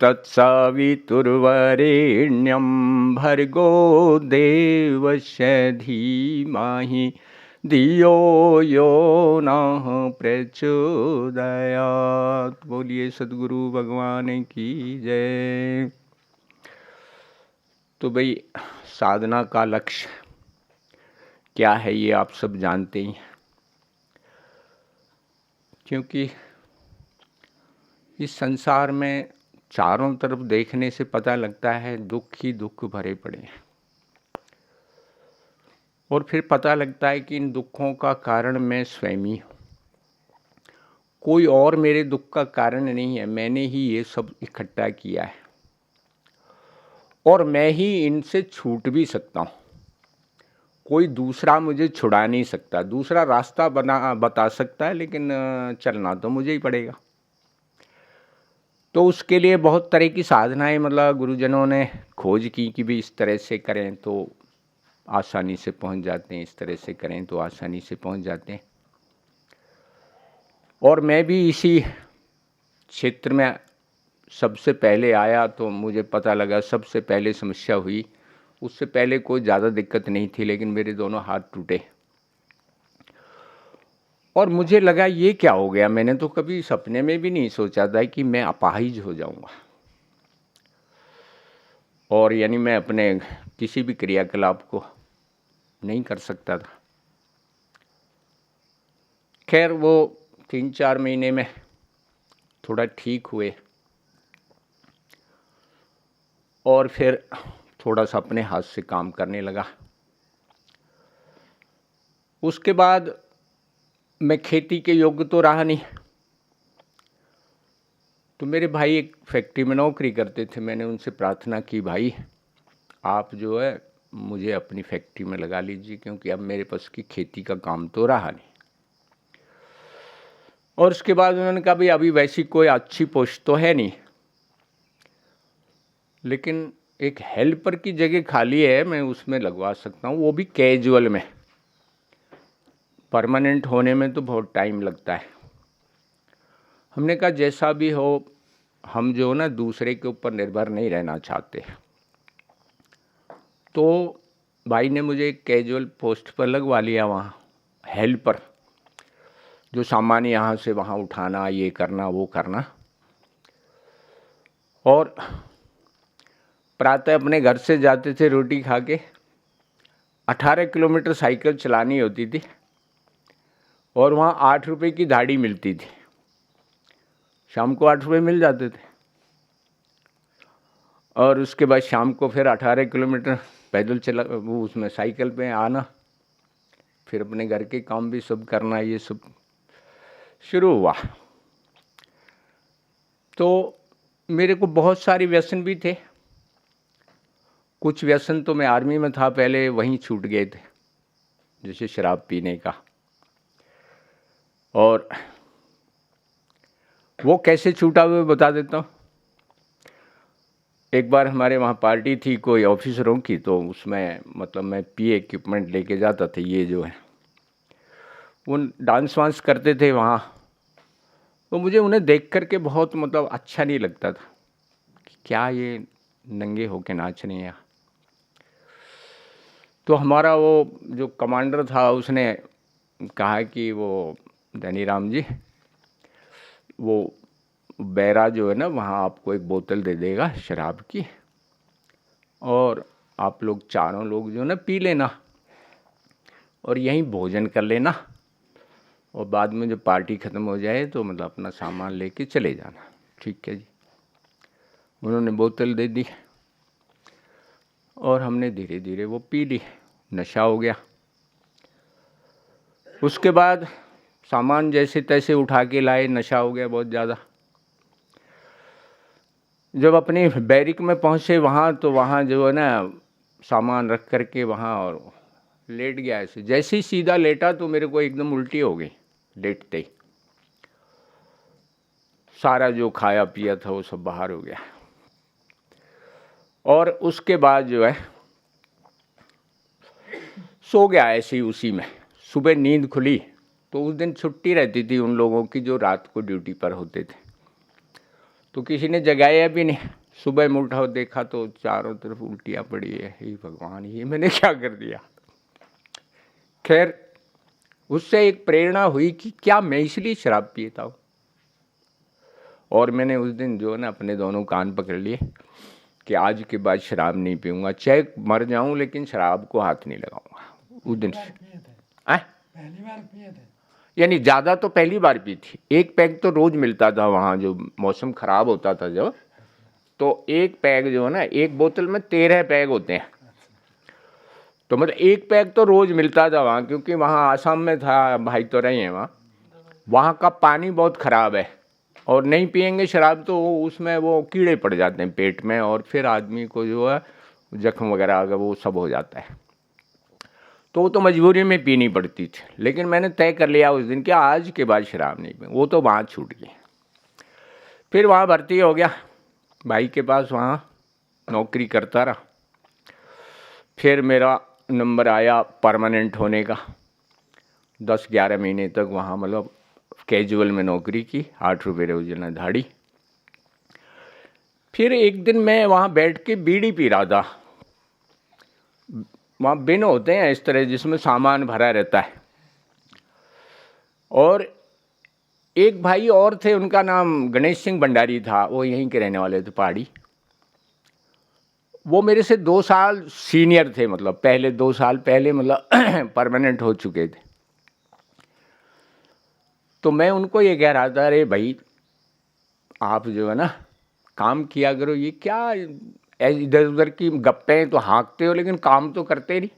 तत्सवितुर्वरेण्यं भर्गो देवस्य धीमहि धियो यो नः प्रचोदयात्। बोलिए सद्गुरु भगवान की जय। तो भाई, साधना का लक्ष्य क्या है ये आप सब जानते ही, क्योंकि इस संसार में चारों तरफ देखने से पता लगता है दुख ही दुख भरे पड़े हैं, और फिर पता लगता है कि इन दुखों का कारण मैं स्वयं ही हूँ। कोई और मेरे दुख का कारण नहीं है, मैंने ही ये सब इकट्ठा किया है और मैं ही इनसे छूट भी सकता हूँ। कोई दूसरा मुझे छुड़ा नहीं सकता। दूसरा रास्ता बता सकता है, लेकिन चलना तो मुझे ही पड़ेगा। तो उसके लिए बहुत तरह की साधनाएं मतलब गुरुजनों ने खोज की कि भी इस तरह से करें तो आसानी से पहुंच जाते हैं, इस तरह से करें तो आसानी से पहुंच जाते हैं। और मैं भी इसी क्षेत्र में सबसे पहले आया, तो मुझे पता लगा सबसे पहले समस्या हुई। उससे पहले कोई ज़्यादा दिक्कत नहीं थी, लेकिन मेरे दोनों हाथ टूटे और मुझे लगा ये क्या हो गया। मैंने तो कभी सपने में भी नहीं सोचा था कि मैं अपाहिज हो जाऊंगा, और यानी मैं अपने किसी भी क्रियाकलाप को नहीं कर सकता था। खैर, वो 3-4 महीने में थोड़ा ठीक हुए और फिर थोड़ा सा अपने हाथ से काम करने लगा। उसके बाद मैं खेती के योग्य तो रहा नहीं, तो मेरे भाई एक फैक्ट्री में नौकरी करते थे। मैंने उनसे प्रार्थना की, भाई आप जो है मुझे अपनी फैक्ट्री में लगा लीजिए, क्योंकि अब मेरे पास की खेती का काम तो रहा नहीं। और उसके बाद उन्होंने कहा, भाई अभी वैसी कोई अच्छी पोस्ट तो है नहीं, लेकिन एक हेल्पर की जगह खाली है, मैं उसमें लगवा सकता हूँ, वो भी कैजुअल में। परमानेंट होने में तो बहुत टाइम लगता है। हमने कहा जैसा भी हो, हम जो ना दूसरे के ऊपर निर्भर नहीं रहना चाहते। तो भाई ने मुझे एक कैजुअल पोस्ट पर लगवा लिया, वहाँ हेल्पर, जो सामान यहाँ से वहाँ उठाना, ये करना वो करना। और प्रातः अपने घर से जाते थे रोटी खा के, 18 किलोमीटर साइकिल चलानी होती थी और वहाँ 8 रुपये की दाढ़ी मिलती थी। शाम को 8 रुपये मिल जाते थे, और उसके बाद शाम को फिर 18 किलोमीटर पैदल चला, वो उसमें साइकिल पे आना, फिर अपने घर के काम भी सब करना, ये सब शुरू हुआ। तो मेरे को बहुत सारे व्यसन भी थे। कुछ व्यसन तो मैं आर्मी में था पहले, वहीं छूट गए थे, जैसे शराब पीने का। और वो कैसे छूटा हुआ बता देता हूँ। एक बार हमारे वहाँ पार्टी थी कोई ऑफिसरों की, तो उसमें मतलब मैं पीए इक्विपमेंट लेके जाता था। ये जो है वो डांस वांस करते थे वहाँ, तो मुझे उन्हें देख करके बहुत मतलब अच्छा नहीं लगता था कि क्या ये नंगे होके नाच रहे हैं। तो हमारा वो जो कमांडर था, उसने कहा कि वो धनीराम जी, वो बैरा जो है ना, वहाँ आपको एक बोतल दे देगा शराब की, और आप लोग चारों लोग जो ना पी लेना और यहीं भोजन कर लेना, और बाद में जब पार्टी ख़त्म हो जाए तो मतलब अपना सामान लेके चले जाना। ठीक है जी। उन्होंने बोतल दे दी और हमने धीरे धीरे वो पी ली, नशा हो गया। उसके बाद सामान जैसे तैसे उठा के लाए, नशा हो गया बहुत ज़्यादा। जब अपनी बैरिक में पहुँचे वहाँ, तो वहाँ जो है ना सामान रख कर के वहाँ और लेट गया। ऐसे जैसे ही सीधा लेटा तो मेरे को एकदम उल्टी हो गई लेटते ही। सारा जो खाया पिया था वो सब बाहर हो गया। और उसके बाद जो है सो गया ऐसे ही उसी में। सुबह नींद खुली तो उस दिन छुट्टी रहती थी उन लोगों की जो रात को ड्यूटी पर होते थे। तो किसी ने जगाया भी नहीं। सुबह में उठा देखा तो चारों तरफ उल्टियाँ पड़ी है। हे भगवान, ये मैंने क्या कर दिया। खैर उससे एक प्रेरणा हुई कि क्या मैं इसलिए शराब पीता हूँ। और मैंने उस दिन जो है ना अपने दोनों कान पकड़ लिए कि आज के बाद शराब नहीं पीऊँगा, चाहे मर जाऊँ लेकिन शराब को हाथ नहीं लगाऊँगा। उस दिन से पहली बार पिए थे? यानी ज़्यादा तो पहली बार पी थी। एक पैग तो रोज़ मिलता था वहाँ, जो मौसम ख़राब होता था जब, तो एक पैग जो है ना, एक बोतल में 13 पैग होते हैं। तो मतलब एक पैग तो रोज़ मिलता था वहाँ, क्योंकि वहाँ आसाम में था, भाई तो रहे हैं वहाँ। वहाँ का पानी बहुत ख़राब है और नहीं पिएंगे शराब तो उसमें वो कीड़े पड़ जाते हैं पेट में, और फिर आदमी को जो है जख्म वगैरह अगर वो सब हो जाता है। तो मजबूरी में पीनी पड़ती थी। लेकिन मैंने तय कर लिया उस दिन कि आज के बाद शराब नहीं पीऊँगा। वो तो वहाँ छूट गई। फिर वहाँ भर्ती हो गया भाई के पास, वहाँ नौकरी करता रहा। फिर मेरा नंबर आया परमानेंट होने का। 10-11 महीने तक वहाँ मतलब कैजुअल में नौकरी की, 8 रुपये रोजाना दिहाड़ी। फिर एक दिन मैं वहाँ बैठ के बीड़ी पी रहा था। वहाँ बिन होते हैं इस तरह जिसमें सामान भरा रहता है, और एक भाई और थे, उनका नाम गणेश सिंह भंडारी था, वो यहीं के रहने वाले थे, पहाड़ी। वो मेरे से 2 साल सीनियर थे, मतलब पहले 2 साल पहले मतलब परमानेंट हो चुके थे। तो मैं उनको ये कह रहा था, अरे भाई आप जो है ना काम किया करो, ये क्या इधर उधर की गप्पे तो हाँकते हो लेकिन काम तो करते नहीं।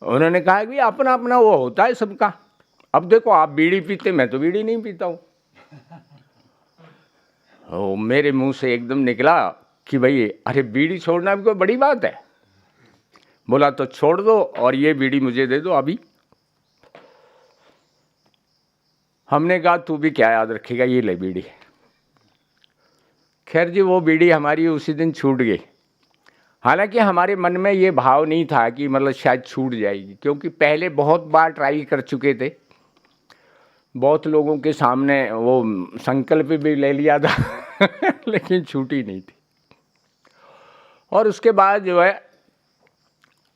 उन्होंने कहा कि अपना अपना वो होता है सबका। अब देखो आप बीड़ी पीते, मैं तो बीड़ी नहीं पीता हूँ। मेरे मुंह से एकदम निकला कि भाई अरे बीड़ी छोड़ना भी कोई बड़ी बात है। बोला तो छोड़ दो और ये बीड़ी मुझे दे दो अभी। हमने कहा तू भी क्या याद रखेगा, ये ले बीड़ी। खैर जी वो बीड़ी हमारी उसी दिन छूट गई। हालांकि हमारे मन में ये भाव नहीं था कि मतलब शायद छूट जाएगी, क्योंकि पहले बहुत बार ट्राई कर चुके थे, बहुत लोगों के सामने वो संकल्प भी ले लिया था लेकिन छूटी नहीं थी। और उसके बाद जो है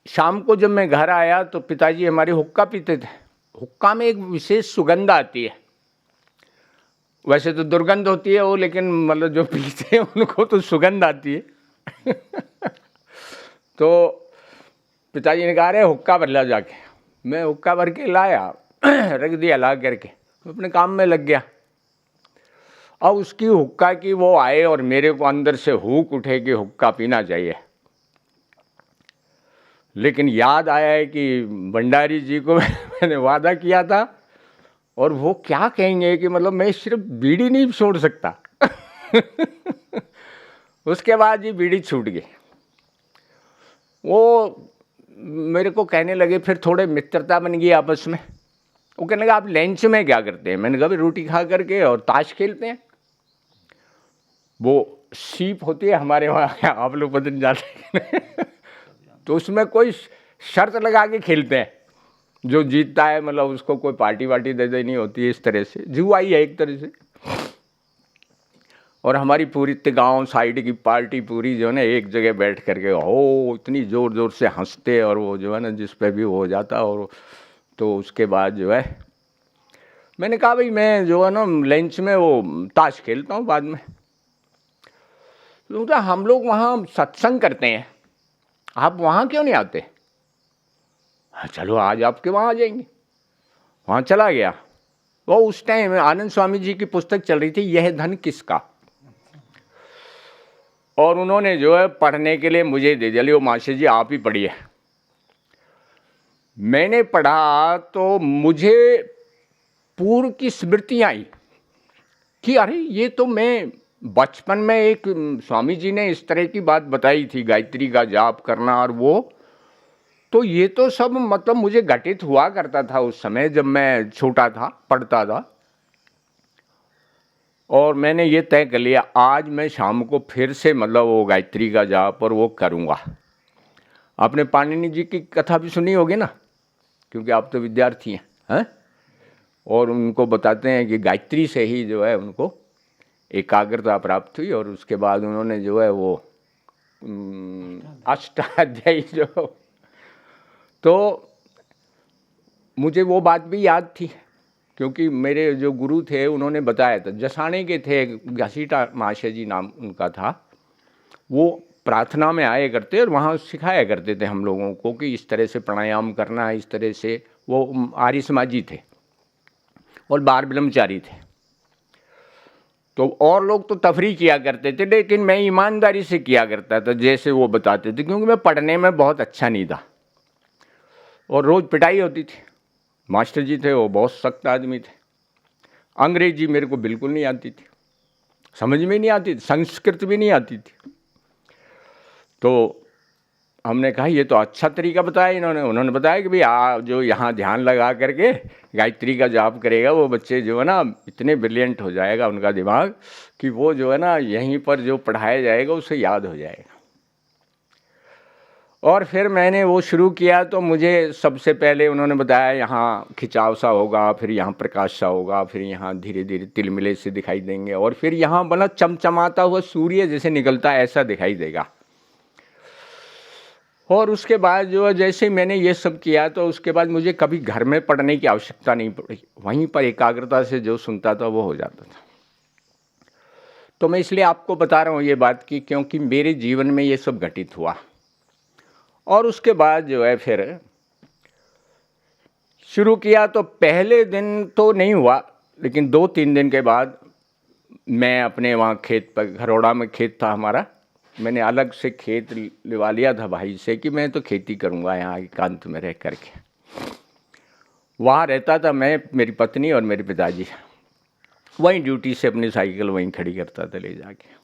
शाम को जब मैं घर आया तो पिताजी हमारे हुक्का पीते थे। हुक्का में एक विशेष सुगंध आती है, वैसे तो दुर्गंध होती है वो, लेकिन मतलब जो पीते हैं उनको तो सुगंध आती है तो पिताजी ने कहा अरे हुक्का भर ला जाके। मैं हुक्का भर के लाया रख दिया ला करके, अपने काम में लग गया। अब उसकी हुक्का की वो आए और मेरे को अंदर से हुक उठे कि हुक्का पीना चाहिए। लेकिन याद आया है कि भंडारी जी को मैंने वादा किया था, और वो क्या कहेंगे कि मतलब मैं सिर्फ बीड़ी नहीं छोड़ सकता उसके बाद ये बीड़ी छूट गई। वो मेरे को कहने लगे, फिर थोड़े मित्रता बन गई आपस में। वो कहने लगा आप लंच में क्या करते हैं? मैंने कहा रोटी खा करके और ताश खेलते हैं। वो सीप होती है हमारे वहाँ, आप लोग पता नहीं जाते तो उसमें कोई शर्त लगा के खेलते हैं, जो जीतता है मतलब उसको कोई पार्टी वार्टी दे देनी होती है, इस तरह से जुआई है एक तरह से। और हमारी पूरी गांव साइड की पार्टी पूरी जो है ना एक जगह बैठ करके हो इतनी ज़ोर ज़ोर से हंसते, और वो जो है ना जिस पे भी हो जाता। और तो उसके बाद जो है मैंने कहा भाई मैं जो है ना लंच में वो ताश खेलता हूँ बाद में। तो हम लोग वहाँ सत्संग करते हैं, आप वहाँ क्यों नहीं आते? हाँ चलो आज आपके वहाँ आ जाएंगे। वहाँ चला गया। वो उस टाइम आनंद स्वामी जी की पुस्तक चल रही थी, यह धन किसका, और उन्होंने जो है पढ़ने के लिए मुझे दे दिया, लियो मास्टर जी आप ही पढ़िए। मैंने पढ़ा तो मुझे पूर्व की स्मृतियाँ आई कि अरे ये तो मैं बचपन में एक स्वामी जी ने इस तरह की बात बताई थी, गायत्री का जाप करना, और वो तो ये तो सब मतलब मुझे घटित हुआ करता था उस समय जब मैं छोटा था, पढ़ता था। और मैंने ये तय कर लिया आज मैं शाम को फिर से मतलब वो गायत्री का जाप और वो करूँगा। आपने पाणिनि जी की कथा भी सुनी होगी ना, क्योंकि आप तो विद्यार्थी हैं, हैं? और उनको बताते हैं कि गायत्री से ही जो है उनको एकाग्रता प्राप्त हुई और उसके बाद उन्होंने जो है वो अष्टाध्यायी जो, तो मुझे वो बात भी याद थी क्योंकि मेरे जो गुरु थे उन्होंने बताया था, जसाने के थे, घसीटा महाशय जी नाम उनका था, वो प्रार्थना में आए करते और वहाँ सिखाया करते थे हम लोगों को कि इस तरह से प्राणायाम करना है, इस तरह से। वो आर्य समाजी थे और बार ब्रह्मचारी थे, तो और लोग तो तफरी किया करते थे, लेकिन मैं ईमानदारी से किया करता था जैसे वो बताते थे, क्योंकि मैं पढ़ने में बहुत अच्छा नहीं था और रोज़ पिटाई होती थी। मास्टर जी थे वो बहुत सख्त आदमी थे। अंग्रेजी मेरे को बिल्कुल नहीं आती थी, समझ में नहीं आती थी, संस्कृत भी नहीं आती थी। तो हमने कहा ये तो अच्छा तरीका बताया उन्होंने बताया कि भाई जो यहाँ ध्यान लगा करके गायत्री का जाप करेगा वो बच्चे जो है ना इतने ब्रिलियंट हो जाएगा उनका दिमाग कि वो जो है ना यहीं पर जो पढ़ाया जाएगा उसे याद हो जाएगा। और फिर मैंने वो शुरू किया तो मुझे सबसे पहले उन्होंने बताया यहाँ खिंचाव सा होगा, फिर यहाँ प्रकाश सा होगा, फिर यहाँ धीरे धीरे तिलमिले से दिखाई देंगे और फिर यहाँ बना चमचमाता हुआ सूर्य जैसे निकलता है ऐसा दिखाई देगा। और उसके बाद जो है जैसे ही मैंने ये सब किया तो उसके बाद मुझे कभी घर में पढ़ने की आवश्यकता नहीं पड़ी, वहीं पर एकाग्रता से जो सुनता था वो हो जाता था। तो मैं इसलिए आपको बता रहा हूँ ये बात की क्योंकि मेरे जीवन में ये सब घटित हुआ। और उसके बाद जो है फिर शुरू किया तो पहले दिन तो नहीं हुआ, लेकिन 2-3 दिन के बाद मैं अपने वहाँ खेत पर, घरौड़ा में खेत था हमारा, मैंने अलग से खेत लिवा लिया था भाई से कि मैं तो खेती करूँगा यहाँ एकांत में रह करके। वहाँ रहता था मैं, मेरी पत्नी और मेरे पिताजी, वहीं ड्यूटी से अपनी साइकिल वहीं खड़ी करता था ले जाके।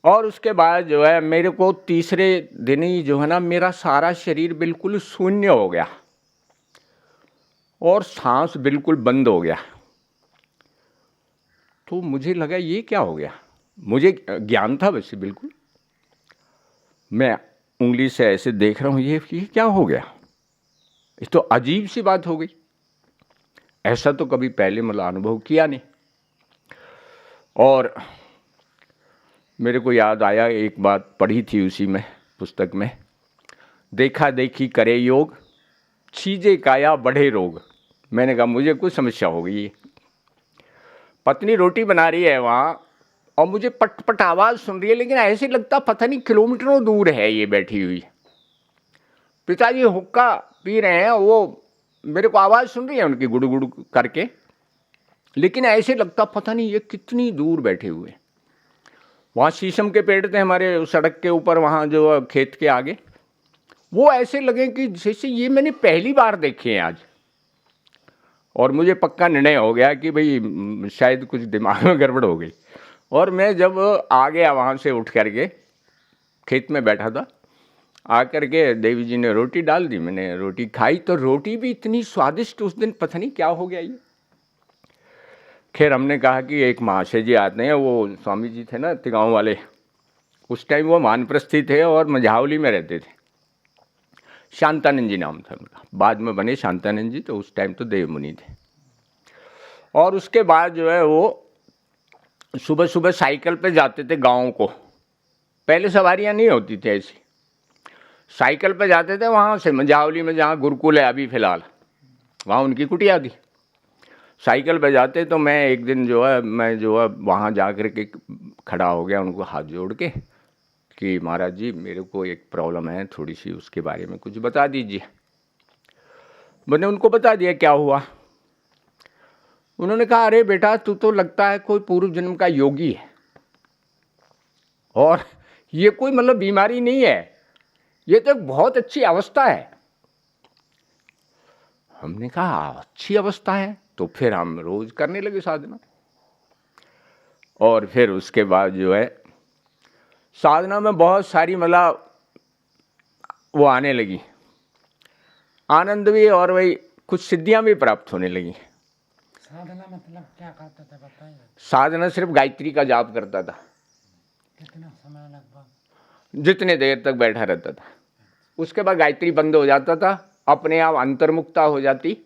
और उसके बाद जो है मेरे को तीसरे दिन ही जो है ना मेरा सारा शरीर बिल्कुल शून्य हो गया और सांस बिल्कुल बंद हो गया। तो मुझे लगा ये क्या हो गया, मुझे ज्ञान था वैसे बिल्कुल, मैं उंगली से ऐसे देख रहा हूँ ये क्या हो गया, ये तो अजीब सी बात हो गई, ऐसा तो कभी पहले मतलब अनुभव किया नहीं। और मेरे को याद आया एक बात पढ़ी थी उसी में पुस्तक में, देखा देखी करे योग, छीजे काया बढ़े रोग। मैंने कहा मुझे कुछ समस्या हो गई। पत्नी रोटी बना रही है वहाँ और मुझे पट पट आवाज़ सुन रही है, लेकिन ऐसे लगता पता नहीं किलोमीटरों दूर है ये बैठी हुई। पिताजी हुक्का पी रहे हैं, वो मेरे को आवाज़ सुन रही है उनकी गुड़ गुड़ करके, लेकिन ऐसे लगता पता नहीं ये कितनी दूर बैठे हुए। वहाँ शीशम के पेड़ थे हमारे सड़क के ऊपर, वहाँ जो खेत के आगे, वो ऐसे लगे कि जैसे ये मैंने पहली बार देखे हैं आज। और मुझे पक्का निर्णय हो गया कि भाई शायद कुछ दिमाग में गड़बड़ हो गई। और मैं जब आ गया वहाँ से उठ करके, खेत में बैठा था, आकर के देवी जी ने रोटी डाल दी, मैंने रोटी खाई तो रोटी भी इतनी स्वादिष्ट उस दिन, पता नहीं क्या हो गया ये। खैर हमने कहा कि एक महाशय जी आते हैं, वो स्वामी जी थे ना तिगांव वाले, उस टाइम वो मानप्रस्थी थे और मझावली में रहते थे, शांतानंद जी नाम था उनका, बाद में बने शांतानंद जी, तो उस टाइम तो देव मुनि थे। और उसके बाद जो है वो सुबह सुबह साइकिल पे जाते थे गाँव को, पहले सवारियाँ नहीं होती थी ऐसी, साइकिल पे जाते थे वहाँ से मझावली में जहाँ गुरुकुल है अभी फ़िलहाल, वहाँ उनकी कुटिया थी। साइकिल पे जाते तो मैं एक दिन जो है मैं जो है वहाँ जा कर के खड़ा हो गया उनको हाथ जोड़ के कि महाराज जी मेरे को एक प्रॉब्लम है थोड़ी सी, उसके बारे में कुछ बता दीजिए। मैंने उनको बता दिया क्या हुआ। उन्होंने कहा अरे बेटा तू तो लगता है कोई पूर्व जन्म का योगी है, और ये कोई मतलब बीमारी नहीं है, ये तो एक बहुत अच्छी अवस्था है। हमने कहा अच्छी अवस्था है, तो फिर हम रोज करने लगे साधना। और फिर उसके बाद जो है साधना में बहुत सारी मतलब वो आने लगी, आनंद भी और वही कुछ सिद्धियां भी प्राप्त होने लगी। साधना मतलब क्या करते थे बताइए। साधना सिर्फ गायत्री का जाप करता था। कितना समय लगभग? जितने देर तक बैठा रहता था, उसके बाद गायत्री बंद हो जाता था, अपने आप अंतर्मुक्ता हो जाती।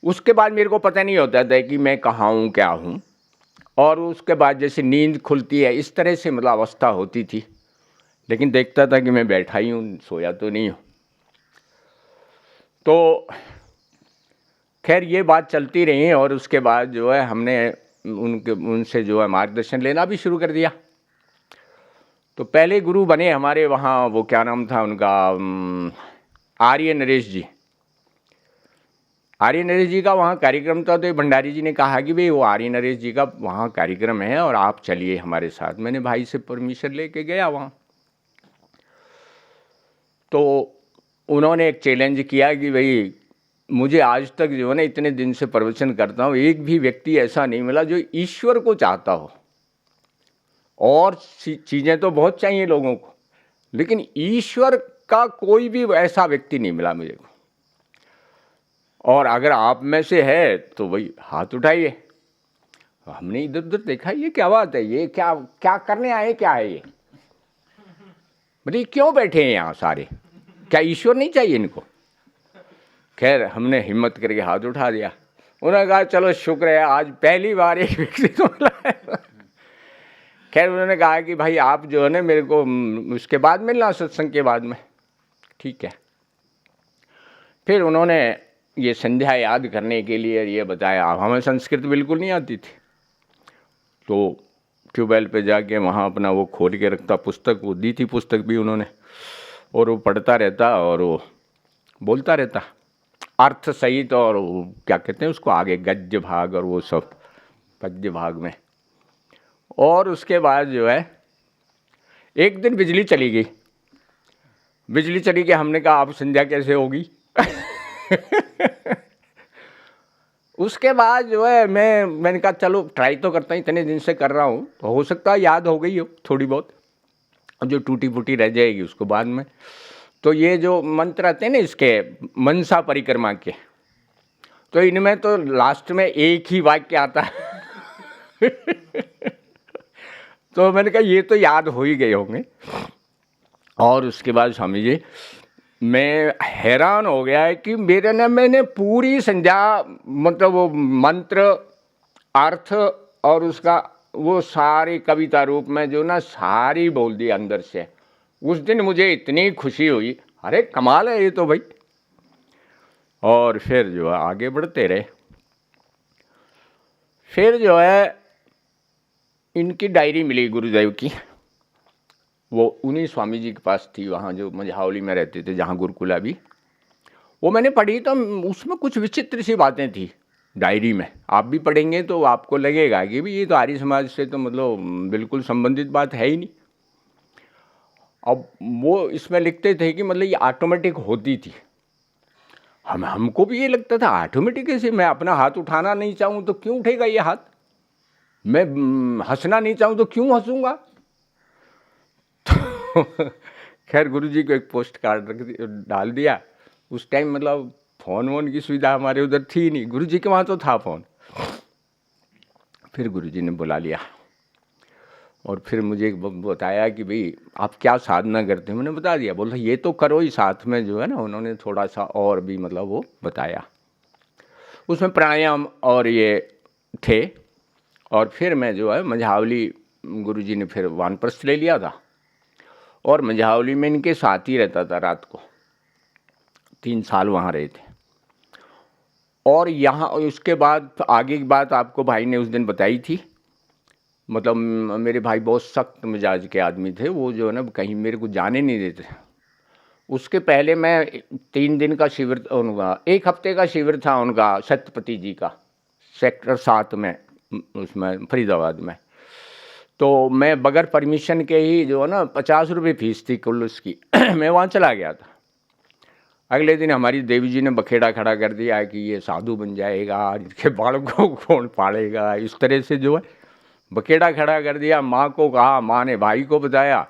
उसके बाद मेरे को पता नहीं होता था कि मैं कहाँ हूँ क्या हूँ, और उसके बाद जैसे नींद खुलती है, इस तरह से मतलब अवस्था होती थी। लेकिन देखता था कि मैं बैठा ही हूँ, सोया तो नहीं हूँ। तो खैर ये बात चलती रही और उसके बाद जो है हमने उनसे जो है मार्गदर्शन लेना भी शुरू कर दिया। तो पहले गुरु बने हमारे वहाँ, वो क्या नाम था उनका, आर्य नरेश जी। आर्य नरेश जी का वहाँ कार्यक्रम था, तो ये भंडारी जी ने कहा कि भाई वो आर्य नरेश जी का वहाँ कार्यक्रम है और आप चलिए हमारे साथ। मैंने भाई से परमिशन लेके गया वहाँ। तो उन्होंने एक चैलेंज किया कि भाई मुझे आज तक जो है ना इतने दिन से प्रवचन करता हूँ, एक भी व्यक्ति ऐसा नहीं मिला जो ईश्वर को चाहता हो। और चीज़ें तो बहुत चाहिए लोगों को, लेकिन ईश्वर का कोई भी ऐसा व्यक्ति नहीं मिला मुझे को। और अगर आप में से है तो भाई हाथ उठाइए। हमने इधर उधर देखा, ये क्या बात है, ये क्या क्या करने आए, क्या है ये, मतलब क्यों बैठे हैं यहाँ सारे, क्या ईश्वर नहीं चाहिए इनको। खैर हमने हिम्मत करके हाथ उठा दिया। उन्होंने कहा चलो शुक्र है आज पहली बार एक व्यक्ति को मिला है। खैर उन्होंने कहा कि भाई आप जो है ना मेरे को उसके बाद मिलना, सत्संग के बाद में। ठीक है। फिर उन्होंने ये संध्या याद करने के लिए ये बताया। हमें संस्कृत बिल्कुल नहीं आती थी, तो ट्यूबवेल पे जाके वहाँ अपना वो खोल के रखता पुस्तक, वो दी थी पुस्तक भी उन्होंने, और वो पढ़ता रहता और वो बोलता रहता अर्थ सहित, और क्या कहते हैं उसको आगे गद्य भाग और वो सब पद्य भाग में। और उसके बाद जो है एक दिन बिजली चली गई। बिजली चली गई, हमने कहा अब संध्या कैसे होगी। उसके बाद जो है मैंने कहा चलो ट्राई तो करता हूँ, इतने दिन से कर रहा हूँ तो हो सकता है याद हो गई हो थोड़ी बहुत, अब जो टूटी फूटी रह जाएगी उसको बाद में। तो ये जो मंत्र आते हैं ना इसके मनसा परिक्रमा के, तो इनमें तो लास्ट में एक ही वाक्य आता है। तो मैंने कहा ये तो याद हो ही गए होंगे। और उसके बाद स्वामी जी मैं हैरान हो गया है कि मैंने पूरी संध्या मतलब वो मंत्र अर्थ और उसका वो सारी कविता रूप में जो ना सारी बोल दी अंदर से। उस दिन मुझे इतनी खुशी हुई, अरे कमाल है ये तो भाई। और फिर जो है आगे बढ़ते रहे। फिर जो है इनकी डायरी मिली गुरुदेव की, वो उन्हीं स्वामी जी के पास थी वहाँ जो मंझावली में रहते थे, जहाँ गुरुकुला भी। वो मैंने पढ़ी तो उसमें कुछ विचित्र सी बातें थी डायरी में। आप भी पढ़ेंगे तो आपको लगेगा कि भी ये तो आर्य समाज से तो मतलब बिल्कुल संबंधित बात है ही नहीं। अब वो इसमें लिखते थे कि मतलब ये ऑटोमेटिक होती थी। हमको भी ये लगता था ऑटोमेटिक कैसे, मैं अपना हाथ उठाना नहीं चाहूँ तो क्यों उठेगा ये हाथ, मैं हंसना नहीं चाहूँ तो क्यों हंसूंगा। खैर गुरुजी को एक पोस्ट कार्ड डाल दिया। उस टाइम मतलब फ़ोन वोन की सुविधा हमारे उधर थी नहीं, गुरुजी के वहाँ तो था फ़ोन। फिर गुरुजी ने बुला लिया और फिर मुझे बताया कि भाई आप क्या साधना करते हैं। मैंने बता दिया। बोला ये तो करो ही साथ में जो है ना, उन्होंने थोड़ा सा और भी मतलब वो बताया, उसमें प्राणायाम और ये थे। और फिर मैं जो है मंझावली, गुरुजी ने फिर वानप्रस्थ ले लिया था और मंझावली में इनके साथ ही रहता था रात को। 3 साल वहाँ रहे थे। और यहाँ उसके बाद आगे की बात आपको भाई ने उस दिन बताई थी। मतलब मेरे भाई बहुत सख्त मिजाज के आदमी थे, वो जो है ना कहीं मेरे को जाने नहीं देते। उसके पहले मैं 3 दिन का शिविर उनका, 1 हफ्ते का शिविर था उनका सत्यपति जी का, सेक्टर 7 में, उसमें फरीदाबाद में। तो मैं बगैर परमिशन के ही जो है ना 50 रुपये फीस थी कुल उसकी। मैं वहाँ चला गया था। अगले दिन हमारी देवी जी ने बखेड़ा खड़ा कर दिया कि ये साधु बन जाएगा, इसके बालों को कौन पालेगा, इस तरह से जो है बखेड़ा खड़ा कर दिया। माँ को कहा, माँ ने भाई को बताया।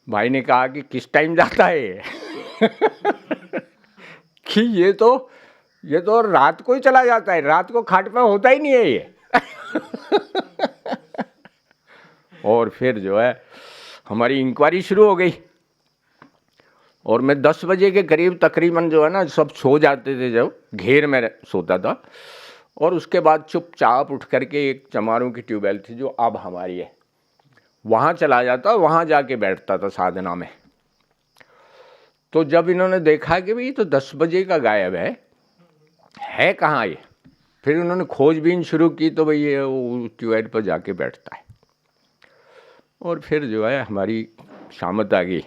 भाई ने कहा कि किस टाइम जाता है ये? कि ये तो रात को ही चला जाता है, रात को खाट पे होता ही नहीं है ये। और फिर जो है हमारी इंक्वायरी शुरू हो गई और मैं 10 बजे के करीब तकरीबन जो है ना सब सो जाते थे, जब घेर में सोता था। और उसके बाद चुपचाप उठ करके एक चमारों की ट्यूबवेल थी जो अब हमारी है, वहाँ चला जाता, वहाँ जाके बैठता था साधना में। तो जब इन्होंने देखा कि भाई तो 10 बजे का गायब है कहाँ ये, फिर उन्होंने खोजबीन शुरू की तो भाई ये वो ट्यूबवेल पर जाके बैठता है। और फिर जो है हमारी शामत आ गई,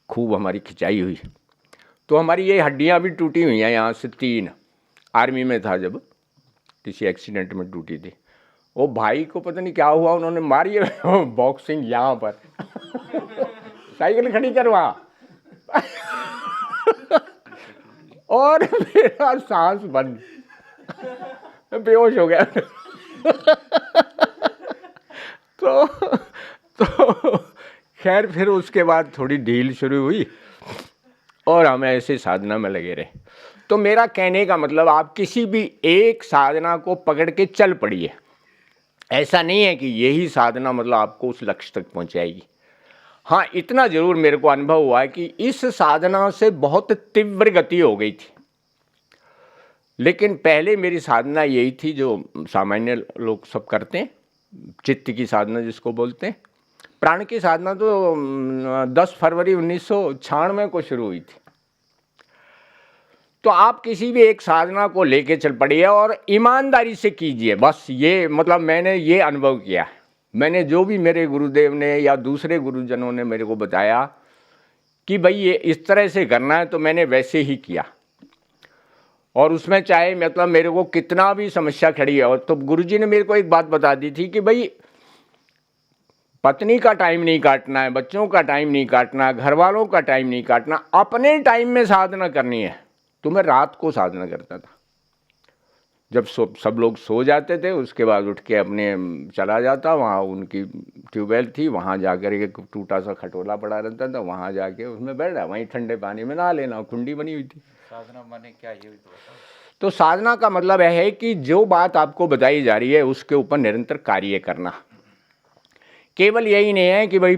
खूब हमारी खिंचाई हुई, तो हमारी ये हड्डियाँ भी टूटी हुई हैं यहाँ से 3। आर्मी में था जब, किसी एक्सीडेंट में टूटी थी। वो भाई को पता नहीं क्या हुआ, उन्होंने मारी है बॉक्सिंग यहाँ पर साइकिल खड़ी करवा और मेरा सांस बंद, बेहोश हो गया तो खैर फिर उसके बाद थोड़ी ढील शुरू हुई और हम ऐसे साधना में लगे रहे। तो मेरा कहने का मतलब, आप किसी भी एक साधना को पकड़ के चल पड़िए। ऐसा नहीं है कि यही साधना मतलब आपको उस लक्ष्य तक पहुंचाएगी। हाँ, इतना जरूर मेरे को अनुभव हुआ है कि इस साधना से बहुत तीव्र गति हो गई थी। लेकिन पहले मेरी साधना यही थी जो सामान्य लोग सब करते हैं, चित्त की साधना जिसको बोलते हैं। प्राण की साधना तो 10 फरवरी 1996 को शुरू हुई थी। तो आप किसी भी एक साधना को लेके चल पड़िए और ईमानदारी से कीजिए। बस ये मतलब मैंने ये अनुभव किया। मैंने जो भी मेरे गुरुदेव ने या दूसरे गुरुजनों ने मेरे को बताया कि भाई ये इस तरह से करना है, तो मैंने वैसे ही किया। और उसमें चाहे मतलब मेरे को कितना भी समस्या खड़ी है, तो गुरुजी ने मेरे को एक बात बता दी थी कि भाई पत्नी का टाइम नहीं काटना है, बच्चों का टाइम नहीं काटना, घर वालों का टाइम नहीं काटना, अपने टाइम में साधना करनी है। तो मैं रात को साधना करता था, जब सब लोग सो जाते थे, उसके बाद उठ के अपने चला जाता। वहाँ उनकी ट्यूबवेल थी, वहाँ जाकर एक टूटा सा खटोला पड़ा रहता था, वहाँ जाके उसमें बैठा, वहीं ठंडे पानी में नहा लेना, कुंडी बनी हुई थी। साधना माने क्या, ये भी तो बताओ। तो साधना का मतलब है कि जो बात आपको बताई जा रही है उसके ऊपर निरंतर कार्य करना। केवल यही नहीं है कि भाई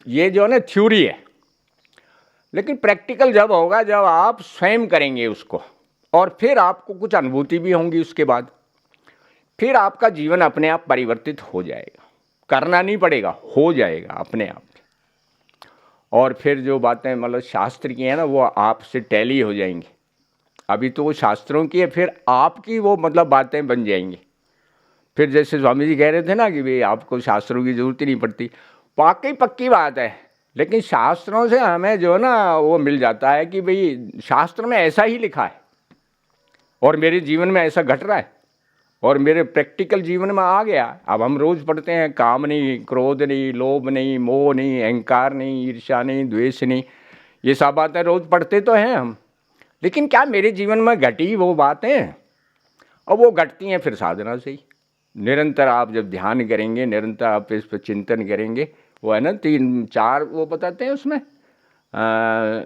ये जो है ना थ्योरी है, लेकिन प्रैक्टिकल जब होगा जब आप स्वयं करेंगे उसको, और फिर आपको कुछ अनुभूति भी होंगी उसके बाद, फिर आपका जीवन अपने आप परिवर्तित हो जाएगा। करना नहीं पड़ेगा, हो जाएगा अपने आप। और फिर जो बातें मतलब शास्त्र की हैं ना, वो आपसे टैली हो जाएंगी। अभी तो वो शास्त्रों की है, फिर आपकी वो मतलब बातें बन जाएंगी। फिर जैसे स्वामी जी कह रहे थे ना कि भाई आपको शास्त्रों की जरूरत ही नहीं पड़ती, वाकई पक्की बात है। लेकिन शास्त्रों से हमें जो है ना वो मिल जाता है कि भाई शास्त्र में ऐसा ही लिखा है और मेरे जीवन में ऐसा घट रहा है और मेरे प्रैक्टिकल जीवन में आ गया। अब हम रोज़ पढ़ते हैं, काम नहीं, क्रोध नहीं, लोभ नहीं, मोह नहीं, अहंकार नहीं, ईर्ष्या नहीं, द्वेष नहीं, ये सब बातें रोज़ पढ़ते तो हैं हम, लेकिन क्या मेरे जीवन में घटी वो बातें? और वो घटती हैं फिर साधना से ही। निरंतर आप जब ध्यान करेंगे, निरंतर आप इस पर चिंतन करेंगे, वो है ना 3-4 वो बताते हैं उसमें,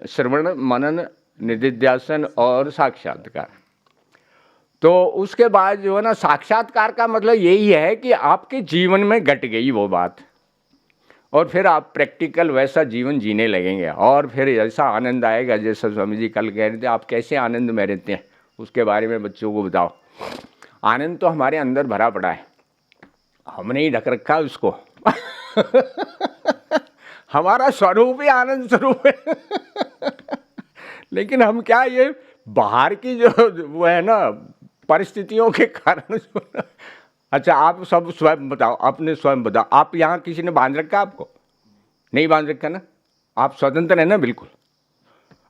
श्रवण, मनन, निधिध्यासन और साक्षात्कार। तो उसके बाद जो है ना साक्षात्कार का मतलब यही है कि आपके जीवन में घट गई वो बात, और फिर आप प्रैक्टिकल वैसा जीवन जीने लगेंगे, और फिर ऐसा आनंद आएगा। जैसा स्वामी जी कल कह रहे थे, आप कैसे आनंद में रहते हैं उसके बारे में बच्चों को बताओ। आनंद तो हमारे अंदर भरा पड़ा है, हमने ही ढक रखा है उसको हमारा स्वरूप ही आनंद स्वरूप है लेकिन हम क्या, ये बाहर की जो वो है ना परिस्थितियों के कारण अच्छा आप सब स्वयं बताओ, अपने स्वयं बताओ। आप यहाँ किसी ने बांध रखा आपको? नहीं बांध रखा ना, आप स्वतंत्र हैं ना बिल्कुल।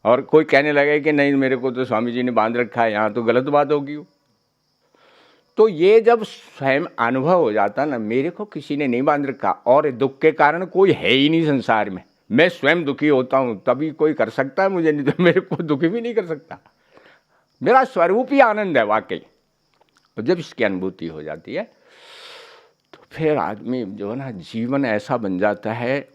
और कोई कहने लगे कि नहीं मेरे को तो स्वामी जी ने बांध रखा है यहाँ, तो गलत बात होगी वो। तो ये जब स्वयं अनुभव हो जाता ना, मेरे को किसी ने नहीं बांध रखा और दुख के कारण कोई है ही नहीं संसार में, मैं स्वयं दुखी होता हूँ तभी कोई कर सकता है मुझे, नहीं तो मेरे को दुखी भी नहीं कर सकता। मेरा स्वरूप ही आनंद है वाकई। तो जब इसकी अनुभूति हो जाती है तो फिर आदमी जो है ना जीवन ऐसा बन जाता है।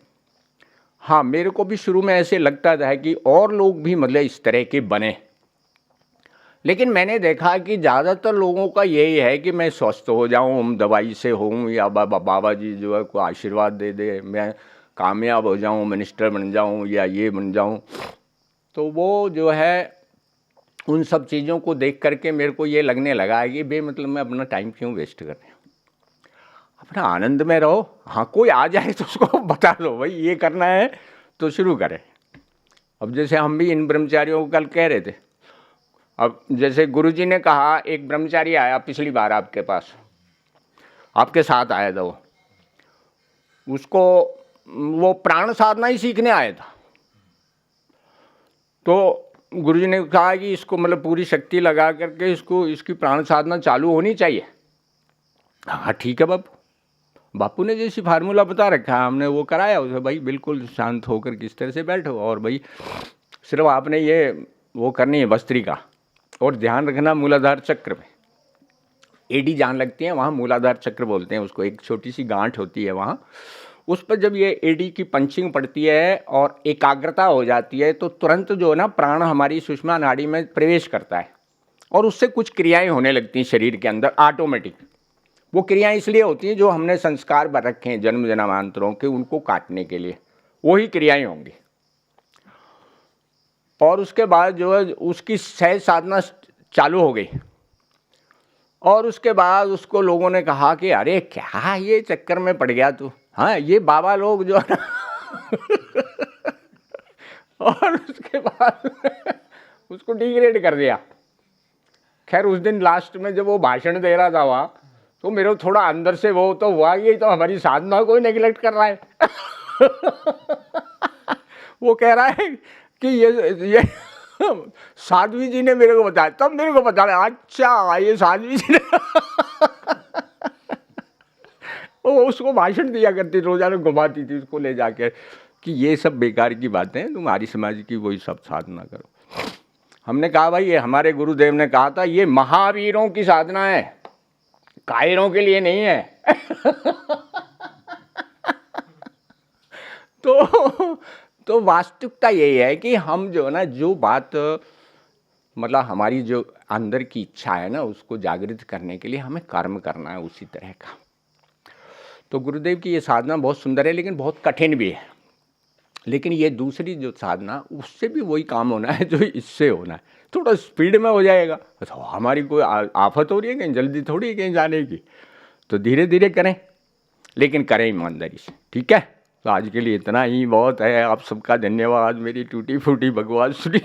हाँ, मेरे को भी शुरू में ऐसे लगता था कि और लोग भी मतलब इस तरह के बने, लेकिन मैंने देखा कि ज़्यादातर लोगों का यही है कि मैं स्वस्थ हो जाऊं, दवाई से हूँ, या बाबा जी जो है कोई आशीर्वाद दे दे, मैं कामयाब हो जाऊं, मिनिस्टर बन जाऊं या ये बन जाऊं। तो वो जो है उन सब चीज़ों को देख करके मेरे को ये लगने लगा है कि बेमतलब में अपना टाइम क्यों वेस्ट कर रहे हो, अपना आनंद में रहो। हाँ, कोई आ जाए तो उसको बता दो भाई ये करना है तो शुरू करें। अब जैसे हम भी इन ब्रह्मचारियों को कल कह रहे थे, अब जैसे गुरुजी ने कहा एक ब्रह्मचारी आया पिछली बार आपके पास, आपके साथ आया था वो, उसको वो प्राण साधना ही सीखने आया था। तो गुरुजी ने कहा कि इसको मतलब पूरी शक्ति लगा करके इसकी प्राण साधना चालू होनी चाहिए। हाँ ठीक है बापू ने जैसी फार्मूला बता रखा है हमने वो कराया उसे, भाई बिल्कुल शांत होकर किस तरह से बैठो और भाई सिर्फ आपने ये वो करनी है भस्त्रिका, और ध्यान रखना मूलाधार चक्र में एडी जान लगती है, वहाँ मूलाधार चक्र बोलते हैं उसको, एक छोटी सी गांठ होती है वहाँ, उस पर जब ये एडी की पंचिंग पड़ती है और एकाग्रता हो जाती है तो तुरंत जो है ना प्राण हमारी सुषमा नाड़ी में प्रवेश करता है और उससे कुछ क्रियाएं होने लगती हैं शरीर के अंदर ऑटोमेटिक। वो क्रियाएं इसलिए होती हैं जो हमने संस्कार भर रखे हैं जन्म जन्मांतरों के, उनको काटने के लिए वही क्रियाएं होंगी। और उसके बाद जो है उसकी सहज साधना चालू हो गई और उसके बाद उसको लोगों ने कहा कि अरे क्या ये चक्कर में पड़ गया तू, हाँ ये बाबा लोग जो है ना और उसके बाद उसको डिग्रेड कर दिया। खैर उस दिन लास्ट में जब वो भाषण दे रहा था वहाँ, तो मेरे को थोड़ा अंदर से वो तो हुआ कि तो हमारी साधना को ही नेग्लेक्ट कर रहा है वो कह रहा है कि ये साध्वी जी ने मेरे को बताया, तब मेरे को पता लगा अच्छा ये साध्वी जी ने वो उसको भाषण दिया करती, रोजाना घुमाती थी उसको ले जाके कि ये सब बेकार की बातें हैं, तुम आर्य समाज की वही सब साधना करो। हमने कहा भाई ये हमारे गुरुदेव ने कहा था ये महावीरों की साधना है, कायरों के लिए नहीं है तो वास्तविकता यही है कि हम जो है ना जो बात मतलब हमारी जो अंदर की इच्छा है ना उसको जागृत करने के लिए हमें कर्म करना है उसी तरह का। तो गुरुदेव की ये साधना बहुत सुंदर है लेकिन बहुत कठिन भी है, लेकिन ये दूसरी जो साधना उससे भी वही काम होना है जो इससे होना है, थोड़ा स्पीड में हो जाएगा। तो हमारी कोई आफत हो रही है कहीं, जल्दी थोड़ी कहीं जाने की, तो धीरे धीरे करें लेकिन करें ईमानदारी से। ठीक है, तो आज के लिए इतना ही बहुत है। आप सबका धन्यवाद। मेरी टूटी फूटी बकवास सुनी